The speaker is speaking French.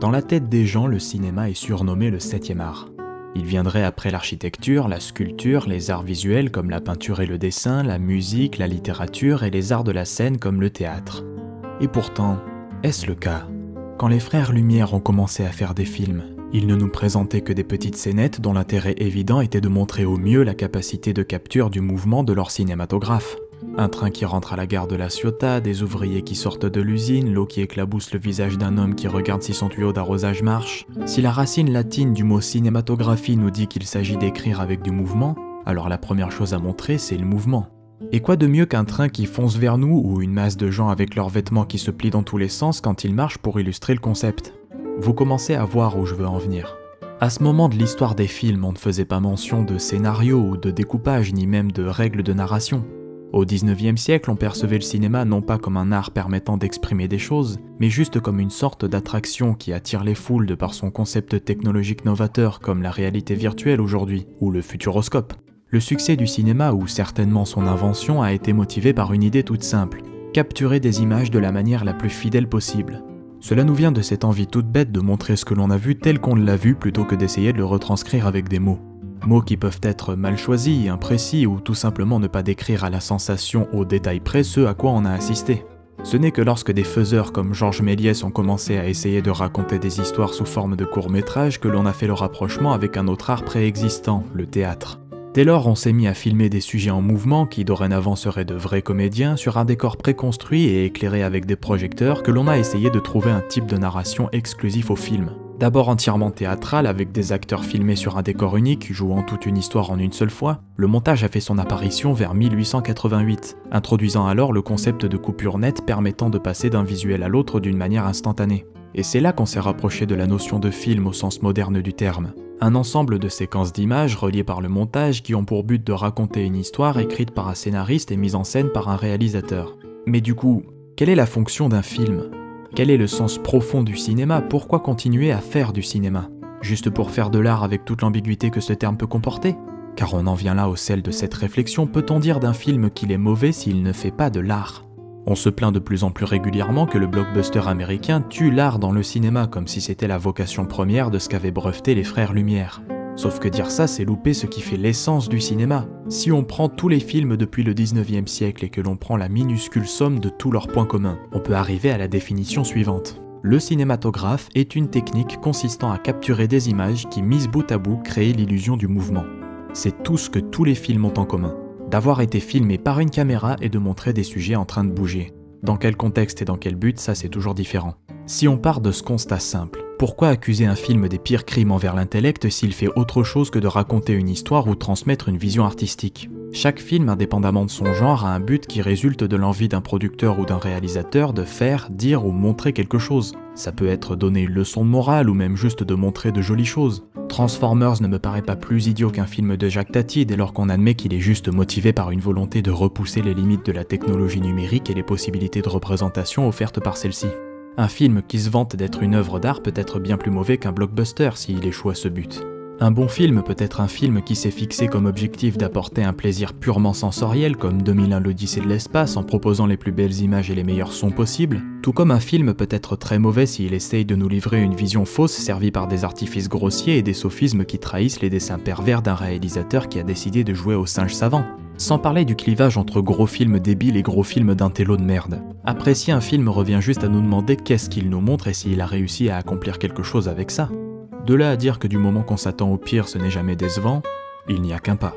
Dans la tête des gens, le cinéma est surnommé le 7e art. Il viendrait après l'architecture, la sculpture, les arts visuels comme la peinture et le dessin, la musique, la littérature et les arts de la scène comme le théâtre. Et pourtant, est-ce le cas? Quand les frères Lumière ont commencé à faire des films, ils ne nous présentaient que des petites scénettes dont l'intérêt évident était de montrer au mieux la capacité de capture du mouvement de leur cinématographe. Un train qui rentre à la gare de La Ciotat, des ouvriers qui sortent de l'usine, l'eau qui éclabousse le visage d'un homme qui regarde si son tuyau d'arrosage marche. Si la racine latine du mot cinématographie nous dit qu'il s'agit d'écrire avec du mouvement, alors la première chose à montrer, c'est le mouvement. Et quoi de mieux qu'un train qui fonce vers nous ou une masse de gens avec leurs vêtements qui se plient dans tous les sens quand ils marchent pour illustrer le concept? Vous commencez à voir où je veux en venir. À ce moment de l'histoire des films, on ne faisait pas mention de scénario ou de découpage, ni même de règles de narration. Au 19e siècle, on percevait le cinéma non pas comme un art permettant d'exprimer des choses, mais juste comme une sorte d'attraction qui attire les foules de par son concept technologique novateur comme la réalité virtuelle aujourd'hui, ou le futuroscope. Le succès du cinéma, ou certainement son invention, a été motivé par une idée toute simple: capturer des images de la manière la plus fidèle possible. Cela nous vient de cette envie toute bête de montrer ce que l'on a vu tel qu'on l'a vu plutôt que d'essayer de le retranscrire avec des mots. Mots qui peuvent être mal choisis, imprécis ou tout simplement ne pas décrire à la sensation au détail près ce à quoi on a assisté. Ce n'est que lorsque des faiseurs comme Georges Méliès ont commencé à essayer de raconter des histoires sous forme de courts-métrages que l'on a fait le rapprochement avec un autre art préexistant, le théâtre. Dès lors, on s'est mis à filmer des sujets en mouvement qui dorénavant seraient de vrais comédiens sur un décor préconstruit et éclairé avec des projecteurs que l'on a essayé de trouver un type de narration exclusif au film. D'abord entièrement théâtral avec des acteurs filmés sur un décor unique jouant toute une histoire en une seule fois, le montage a fait son apparition vers 1888, introduisant alors le concept de coupure nette permettant de passer d'un visuel à l'autre d'une manière instantanée. Et c'est là qu'on s'est rapproché de la notion de film au sens moderne du terme. Un ensemble de séquences d'images reliées par le montage qui ont pour but de raconter une histoire écrite par un scénariste et mise en scène par un réalisateur. Mais du coup, quelle est la fonction d'un film ? Quel est le sens profond du cinéma? Pourquoi continuer à faire du cinéma? Juste pour faire de l'art avec toute l'ambiguïté que ce terme peut comporter? Car on en vient là au sel de cette réflexion, peut-on dire d'un film qu'il est mauvais s'il ne fait pas de l'art? On se plaint de plus en plus régulièrement que le blockbuster américain tue l'art dans le cinéma comme si c'était la vocation première de ce qu'avaient breveté les frères Lumière. Sauf que dire ça, c'est louper ce qui fait l'essence du cinéma. Si on prend tous les films depuis le 19e siècle et que l'on prend la minuscule somme de tous leurs points communs, on peut arriver à la définition suivante. Le cinématographe est une technique consistant à capturer des images qui, mises bout à bout, créent l'illusion du mouvement. C'est tout ce que tous les films ont en commun. D'avoir été filmés par une caméra et de montrer des sujets en train de bouger. Dans quel contexte et dans quel but, ça c'est toujours différent. Si on part de ce constat simple, pourquoi accuser un film des pires crimes envers l'intellect s'il fait autre chose que de raconter une histoire ou transmettre une vision artistique? Chaque film, indépendamment de son genre, a un but qui résulte de l'envie d'un producteur ou d'un réalisateur de faire, dire ou montrer quelque chose. Ça peut être donner une leçon de morale ou même juste de montrer de jolies choses. Transformers ne me paraît pas plus idiot qu'un film de Jacques Tati dès lors qu'on admet qu'il est juste motivé par une volonté de repousser les limites de la technologie numérique et les possibilités de représentation offertes par celle-ci. Un film qui se vante d'être une œuvre d'art peut être bien plus mauvais qu'un blockbuster s'il échoue à ce but. Un bon film peut être un film qui s'est fixé comme objectif d'apporter un plaisir purement sensoriel comme 2001 l'Odyssée de l'espace en proposant les plus belles images et les meilleurs sons possibles, tout comme un film peut être très mauvais s'il essaye de nous livrer une vision fausse servie par des artifices grossiers et des sophismes qui trahissent les desseins pervers d'un réalisateur qui a décidé de jouer au singe savant. Sans parler du clivage entre gros films débiles et gros films d'intello de merde. Apprécier un film revient juste à nous demander qu'est-ce qu'il nous montre et s'il a réussi à accomplir quelque chose avec ça. De là à dire que du moment qu'on s'attend au pire ce n'est jamais décevant, il n'y a qu'un pas.